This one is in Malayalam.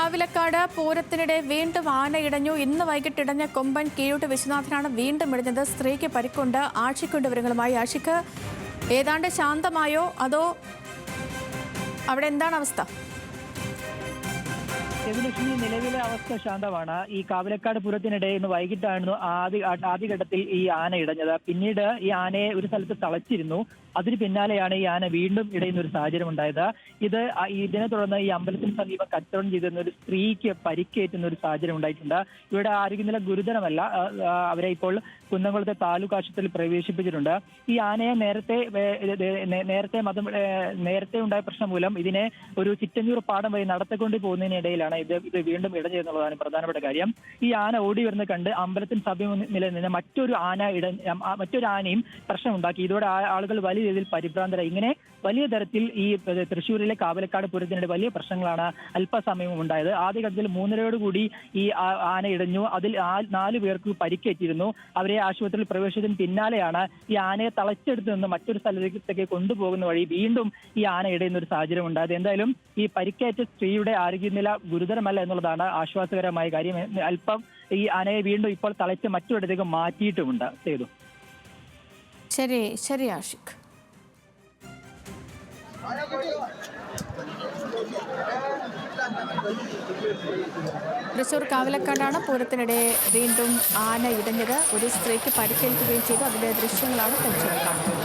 കാവിലക്കാട് പൂരത്തിനിടെ വീണ്ടും ആന ഇടഞ്ഞു. ഇന്ന് വൈകിട്ട് ഇടഞ്ഞ കൊമ്പൻ കീഴൂട്ട് വിശ്വനാഥനാണ് വീണ്ടും ഇടഞ്ഞത്. സ്ത്രീക്ക് പരിക്കുണ്ട്. ആഷിക്കുണ്ട് വിവരങ്ങളുമായി. ആഷിക്ക്, ഏതാണ്ട് ശാന്തമായോ അതോ അവിടെ എന്താണ് അവസ്ഥ? ലക്ഷ്മി, നിലവിലെ അവസ്ഥ ശാന്തമാണ്. ഈ കാവിലക്കാട് പൂരത്തിനിടെ ഇന്ന് വൈകിട്ടായിരുന്നു ആദ്യഘട്ടത്തിൽ ഈ ആന ഇടഞ്ഞത്. പിന്നീട് ഈ ആനയെ ഒരു സ്ഥലത്ത് തളച്ചിരുന്നു. അതിന് പിന്നാലെയാണ് ഈ ആന വീണ്ടും ഇടയുന്ന ഒരു സാഹചര്യം ഉണ്ടായത്. ഇതിനെ തുടർന്ന് ഈ അമ്പലത്തിന് സമീപം കച്ചവടം ചെയ്തിരുന്ന ഒരു സ്ത്രീക്ക് പരിക്കേറ്റുന്ന ഒരു സാഹചര്യം ഉണ്ടായിട്ടുണ്ട്. ഇവിടെ ആരോഗ്യനില ഗുരുതരമല്ല. അവരെ ഇപ്പോൾ കുന്നംകുളത്തെ താലൂക്ക് ആശുപത്രിയിൽ പ്രവേശിപ്പിച്ചിട്ടുണ്ട്. ഈ ആനയെ നേരത്തെ ഉണ്ടായ പ്രശ്നം മൂലം ഇതിനെ ഒരു ചിറ്റഞ്ഞൂർ പാടം വഴി നടത്തിക്കൊണ്ട് പോകുന്നതിനിടയിലാണ് ഇത് വീണ്ടും ഇടഞ്ഞെന്നുള്ളതാണ് പ്രധാനപ്പെട്ട കാര്യം. ഈ ആന ഓടി വരുന്നത് കണ്ട് അമ്പലത്തിന് സമീപം നിന്ന് മറ്റൊരു ആനയും പ്രശ്നമുണ്ടാക്കി. ഇതോടെ ആളുകൾ വലിയ രീതിയിൽ പരിഭ്രാന്തരായി. ഇങ്ങനെ വലിയ തരത്തിൽ ഈ തൃശ്ശൂരിലെ കാവിലക്കാട് പൂരത്തിനിടെ വലിയ പ്രശ്നങ്ങളാണ് അല്പസമയം ഉണ്ടായത്. ആദ്യഘട്ടത്തിൽ 3:30 ഈ ആന ഇടഞ്ഞു. അതിൽ 4 പേർക്ക് പരിക്കേറ്റിരുന്നു. അവരെ ആശുപത്രിയിൽ പ്രവേശിച്ചതിന് പിന്നാലെയാണ് ഈ ആനയെ തളച്ചെടുത്ത് നിന്ന് മറ്റൊരു സ്ഥലത്തേക്ക് കൊണ്ടുപോകുന്ന വഴി വീണ്ടും ഈ ആന ഇടയുന്ന ഒരു സാഹചര്യം ഉണ്ടായത്. എന്തായാലും ഈ പരിക്കേറ്റ സ്ത്രീയുടെ ആരോഗ്യനില ഗുരുതരമല്ല എന്നുള്ളതാണ് ആശ്വാസകരമായ കാര്യം. അല്പം ഈ ആനയെ വീണ്ടും ഇപ്പോൾ തളച്ച് മറ്റൊരിടത്തേക്ക് മാറ്റിയിട്ടുമുണ്ട്. ചെയ്തു ശരി ആഷിഖ്. തൃശൂർ കാവിലക്കാടാണ് പൂരത്തിനിടെ വീണ്ടും ആന ഇടഞ്ഞത്. ഒരു സ്ത്രീക്ക് പരിക്കേൽക്കുകയും ചെയ്തു. അതിന്റെ ദൃശ്യങ്ങളാണ് പ്രേക്ഷകർ കാണുന്നത്.